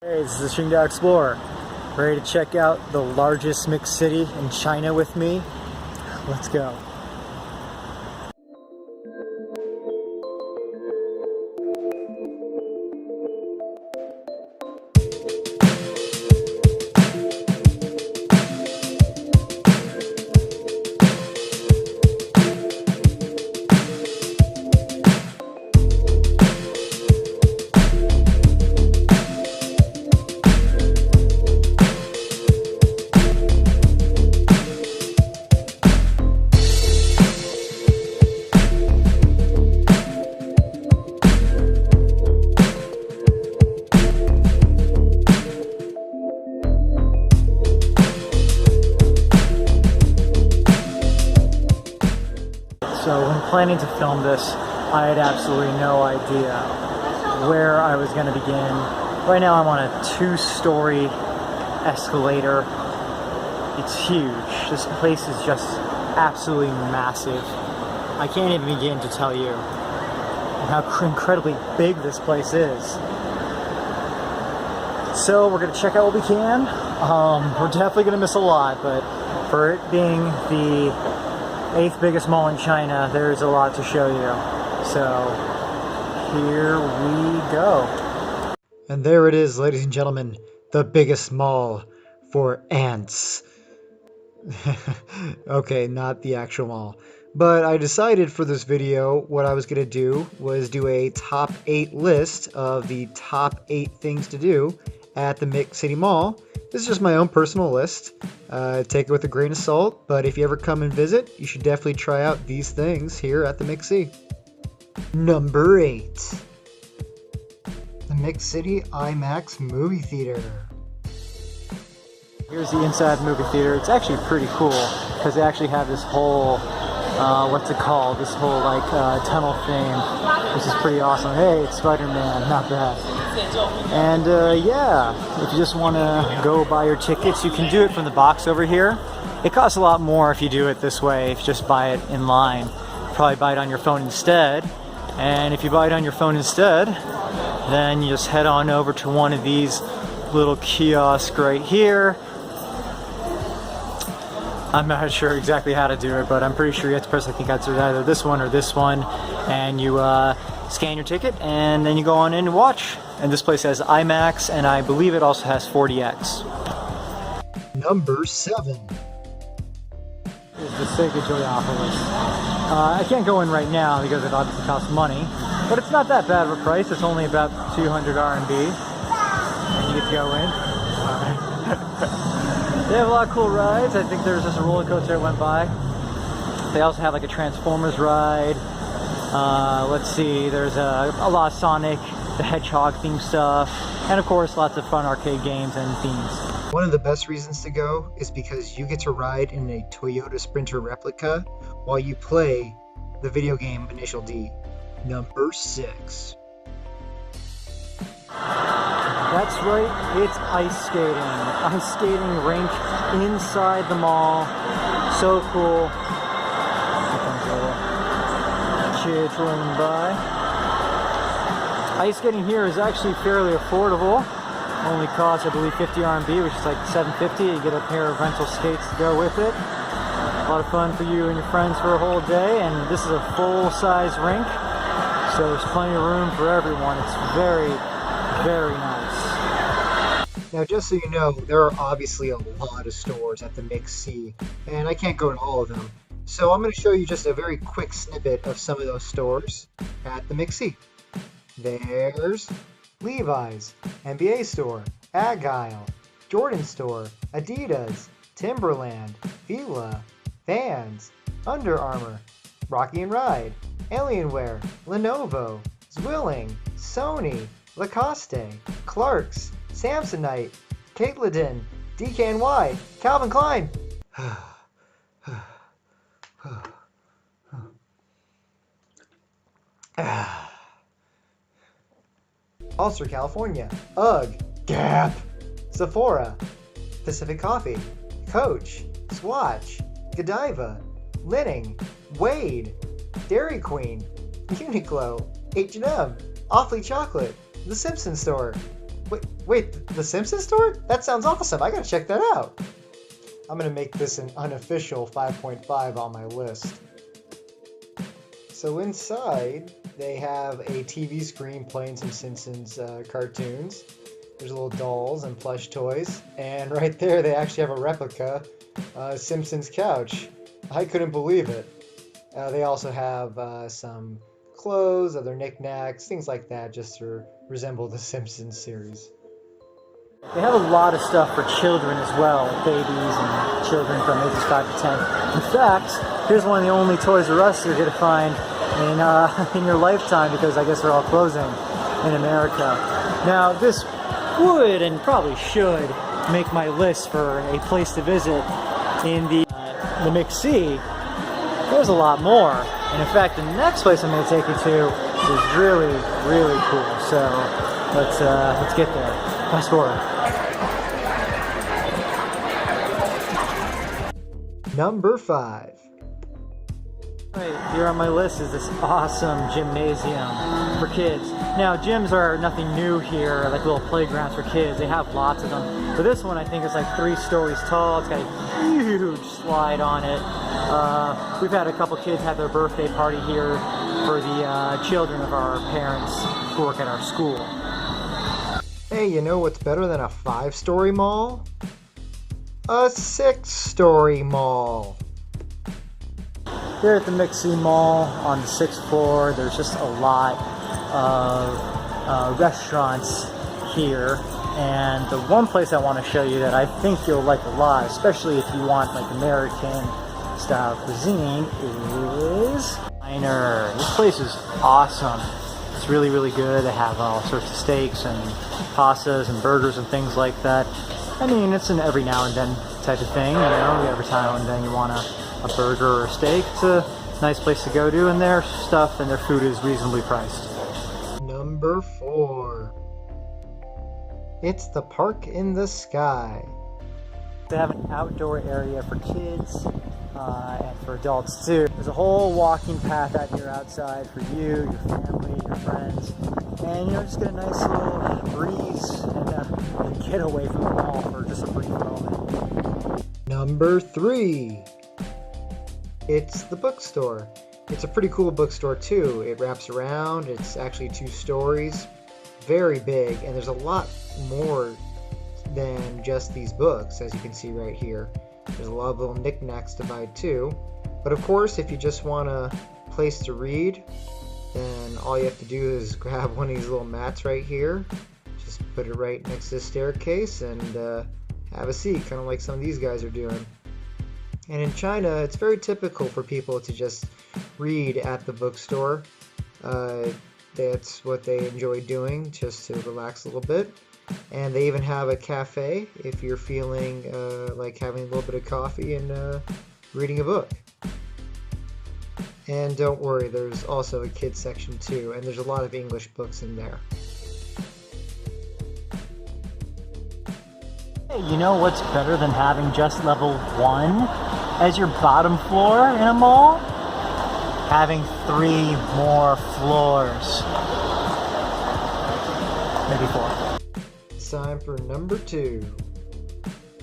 Hey, this is the Qingdao Explorer. Ready to check out the largest mixed city in China with me? Let's go. So when planning to film this, I had absolutely no idea where I was going to begin. Right now I'm on a 2-story escalator. It's huge. This place is just absolutely massive. I can't even begin to tell you how incredibly big this place is. So we're going to check out what we can. We're definitely going to miss a lot, but for it being the 8th biggest mall in China, there's a lot to show you. So here we go. And there it is, ladies and gentlemen, the biggest mall for ants. Okay, not the actual mall. But I decided for this video what I was going to do was do a top 8 list of the top 8 things to do at the MixC Mall. This is just my own personal list. Take it with a grain of salt, but if you ever come and visit, you should definitely try out these things here at the MixC. Number 8. The MixC IMAX movie theater. Here's the inside movie theater. It's actually pretty cool because they actually have this whole, what's it called? This whole like tunnel thing, which is pretty awesome. Hey, it's Spider-Man, not bad. And yeah, if you just want to go buy your tickets, you can do it from the box over here. It costs a lot more if you do it this way, if you just buy it in line. Probably buy it on your phone instead. And if you buy it on your phone instead, then you just head on over to one of these little kiosks right here. I'm not sure exactly how to do it, but I'm pretty sure you have to press, I think it's either this one or this one, and you scan your ticket, and then you go on in and watch. And this place has IMAX, and I believe it also has 4DX. Number 7 is the Sega Joyopolis. I can't go in right now because it obviously costs money, but it's not that bad of a price. It's only about 200 RMB, and you get to go in. They have a lot of cool rides. I think there's just a roller coaster that went by. They also have like a Transformers ride. Let's see, there's a lot of Sonic the Hedgehog themed stuff, and of course lots of fun arcade games and themes. One of the best reasons to go is because you get to ride in a Toyota Sprinter replica while you play the video game Initial D. Number 6. That's right, it's ice skating. Ice skating rink inside the mall. So cool. Kids running by. Ice skating here is actually fairly affordable. Only costs, I believe, 50 RMB, which is like 750. You get a pair of rental skates to go with it. A lot of fun for you and your friends for a whole day. And this is a full-size rink, so there's plenty of room for everyone. It's very, very nice. Now, just so you know, there are obviously a lot of stores at the MixC, and I can't go to all of them. So I'm going to show you just a very quick snippet of some of those stores at the MixC. There's Levi's, NBA Store, Agile, Jordan Store, Adidas, Timberland, Fila, Vans, Under Armour, Rocky & Ride, Alienware, Lenovo, Zwilling, Sony, Lacoste, Clarks, Samsonite, Caitladin, DKNY, Calvin Klein. Ulster, California, UGG, Gap, Sephora, Pacific Coffee, Coach, Swatch, Godiva, Linning, Wade, Dairy Queen, Uniqlo, H&M, Awfully Chocolate, The Simpsons Store, Wait, the Simpsons store? That sounds awesome. I gotta check that out. I'm gonna make this an unofficial 5.5 on my list. So inside, they have a TV screen playing some Simpsons cartoons. There's little dolls and plush toys. And right there, they actually have a replica Simpsons couch. I couldn't believe it. They also have some clothes, other knickknacks, things like that, just to resemble the Simpsons series. They have a lot of stuff for children as well, like babies and children from ages 5 to 10. In fact, here's one of the only Toys R Us you're going to find in your lifetime, because I guess they're all closing in America. Now, this would and probably should make my list for a place to visit in the MixC. There's a lot more. And in fact, the next place I'm going to take you to is really, really cool. So let's get there. Fast forward. Number 5. Right here on my list is this awesome gymnasium for kids. Now, gyms are nothing new here, like little playgrounds for kids. They have lots of them. But this one, I think, is like 3 stories tall. It's got a huge slide on it. We've had a couple kids have their birthday party here for the children of our parents who work at our school. Hey, you know what's better than a 5-story mall? A 6-story mall. Here at the MixC Mall on the 6th floor, there's just a lot of restaurants here. And the one place I want to show you that I think you'll like a lot, especially if you want like American style cuisine, is Diner. This place is awesome. It's really, really good. They have all sorts of steaks and pastas and burgers and things like that. I mean, it's an every now and then type of thing, you know, every time and then you want a burger or a steak. It's a nice place to go to, and their stuff and their food is reasonably priced. Number 4. It's the Park in the Sky. They have an outdoor area for kids and for adults too. There's a whole walking path out here outside for you, your family, your friends, and you know, just get a nice little breeze and get away from the mall for just a brief moment. Number 3. It's the bookstore. It's a pretty cool bookstore too. It wraps around. It's actually 2 stories, very big, and there's a lot more than just these books, as you can see right here. There's a lot of little knickknacks to buy too. But of course, if you just want a place to read, then all you have to do is grab one of these little mats right here, just put it right next to the staircase, and have a seat, kind of like some of these guys are doing. And in China, it's very typical for people to just read at the bookstore. That's what they enjoy doing, just to relax a little bit. And they even have a cafe if you're feeling like having a little bit of coffee and reading a book. And don't worry, there's also a kids section too, and there's a lot of English books in there. Hey, you know what's better than having just level 1 as your bottom floor in a mall? Having 3 more floors. Maybe 4. It's time for number 2.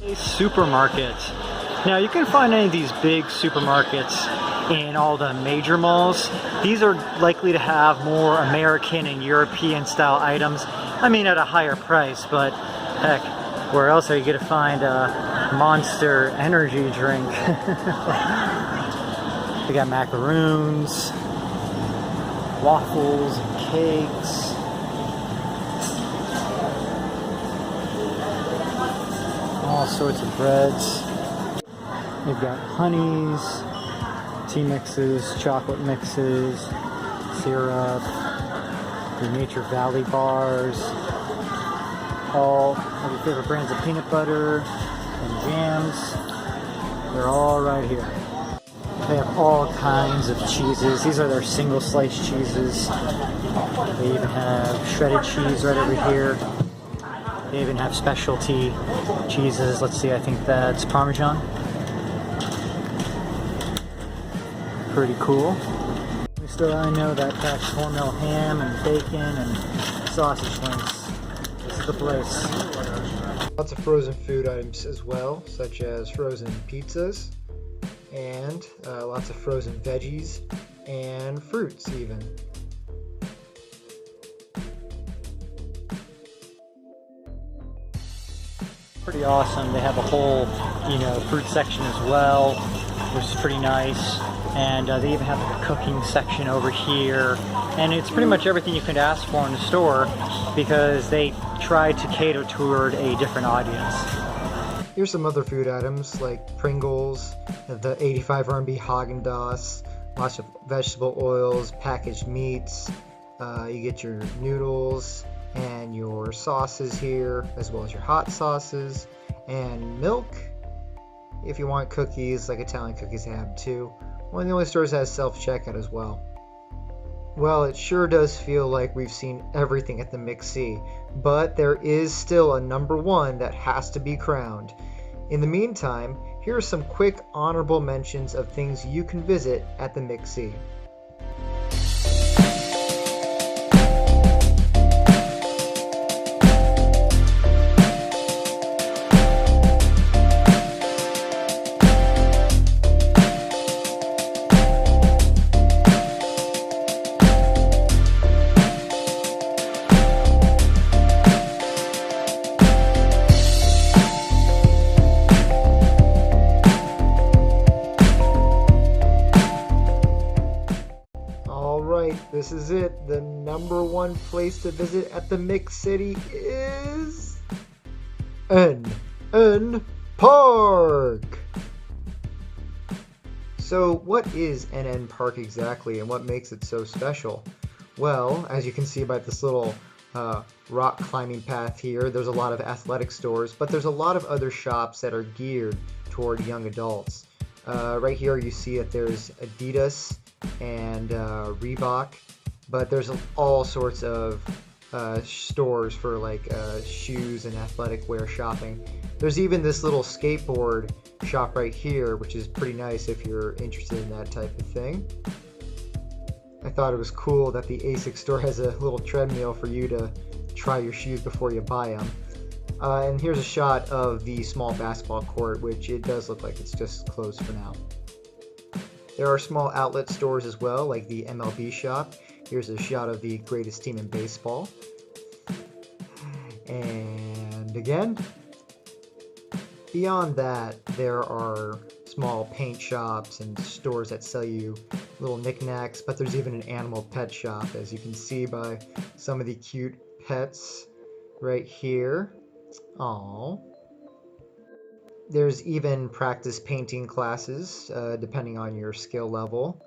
A supermarket. Now, you can find any of these big supermarkets in all the major malls. These are likely to have more American and European style items. I mean, at a higher price, but heck, where else are you going to find a Monster energy drink? We got macaroons, waffles, and cakes. All sorts of breads. We've got honeys, tea mixes, chocolate mixes, syrup, the Nature Valley bars, all of your favorite brands of peanut butter and jams. They're all right here. They have all kinds of cheeses. These are their single slice cheeses. They even have shredded cheese right over here. They even have specialty cheeses. Let's see, I think that's Parmesan. Pretty cool. I know that that's cornmeal ham and bacon and sausage links. This is the place. Lots of frozen food items as well, such as frozen pizzas, and lots of frozen veggies, and fruits even. Pretty awesome. They have a whole, fruit section as well, which is pretty nice. And they even have like a cooking section over here. And it's pretty much everything you could ask for in the store because they try to cater toward a different audience. Here's some other food items like Pringles, the 85 RMB Haagen-Dazs, lots of vegetable oils, packaged meats. You get your noodles and your sauces here, as well as your hot sauces, and milk. If you want cookies, like Italian cookies have too. One of the only stores that has self-checkout as well. Well, it sure does feel like we've seen everything at the MixC, but there is still a number one that has to be crowned. In the meantime, here are some quick honorable mentions of things you can visit at the MixC. This is it. The number one place to visit at the Mix City is NN Park. So what is NN Park exactly, and what makes it so special? Well, as you can see by this little rock climbing path here, there's a lot of athletic stores, but there's a lot of other shops that are geared toward young adults. Right here you see that there's Adidas and Reebok, but there's all sorts of stores for like shoes and athletic wear shopping. There's even this little skateboard shop right here, which is pretty nice if you're interested in that type of thing. I thought it was cool that the ASICS store has a little treadmill for you to try your shoes before you buy them. And here's a shot of the small basketball court, which it does look like it's just closed for now. There are small outlet stores as well, like the MLB shop. Here's a shot of the greatest team in baseball. And again, beyond that, there are small paint shops and stores that sell you little knickknacks, but there's even an animal pet shop, as you can see by some of the cute pets right here. Aww. There's even practice painting classes, depending on your skill level.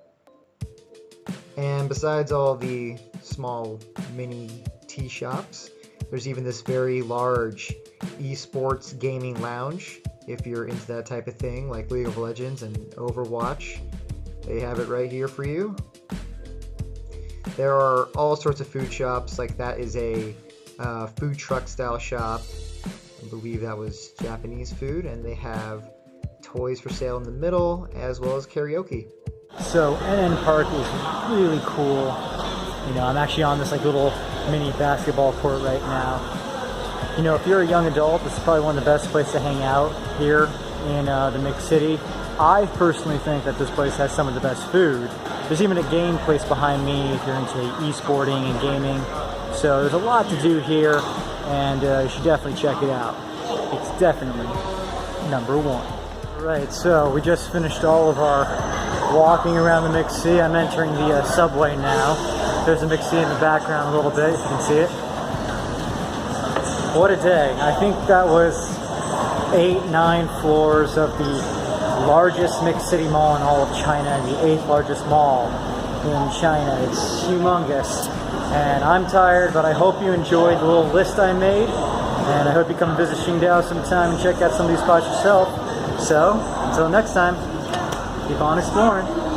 And besides all the small mini tea shops, there's even this very large esports gaming lounge. If you're into that type of thing, like League of Legends and Overwatch, they have it right here for you. There are all sorts of food shops, like that is a food truck style shop. I believe that was Japanese food, and they have toys for sale in the middle, as well as karaoke. So NN Park is really cool. I'm actually on this like little mini basketball court right now. If you're a young adult, this is probably one of the best places to hang out here in the Mix City. I personally think that this place has some of the best food. There's even a game place behind me if you're into e-sporting and gaming. So there's a lot to do here, and you should definitely check it out. It's definitely number one. Alright, so we just finished all of our walking around the MixC. I'm entering the subway now. There's a MixC in the background a little bit, if you can see it. What a day. I think that was 8-9 floors of the largest mixed city mall in all of China, and the 8th largest mall in China. It's humongous. And I'm tired, but I hope you enjoyed the little list I made. And I hope you come visit Qingdao sometime and check out some of these spots yourself. So, until next time, keep on exploring.